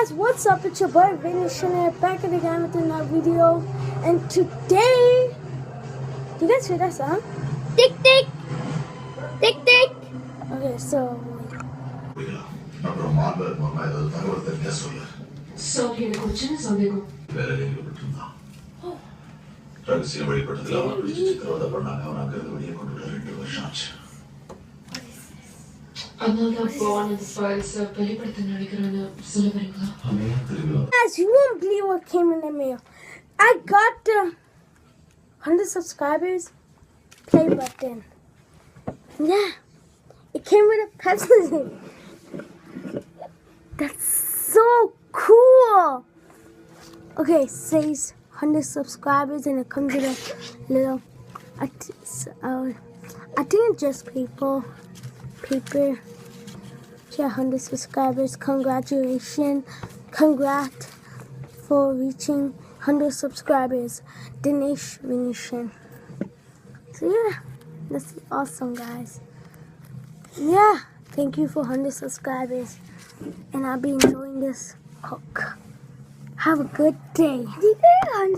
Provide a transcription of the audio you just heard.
Guys, what's up? It's your boy Vinny Shanair back at again with another video. And today, do you guys hear that sound? Tick tick, tick tick. Okay, so guys, you won't believe what came in the mail. I got the 100 subscribers play button. Yeah, it came with a Pepsi. That's so cool. Okay, it says 100 subscribers and it comes with a little, I think it's just paper. Yeah, 100 subscribers. Congratulations. Congrats for reaching 100 subscribers. Dinesh Vinishan. So yeah, that's awesome, guys. Yeah, thank you for 100 subscribers. And I'll be enjoying this cook. Have a good day.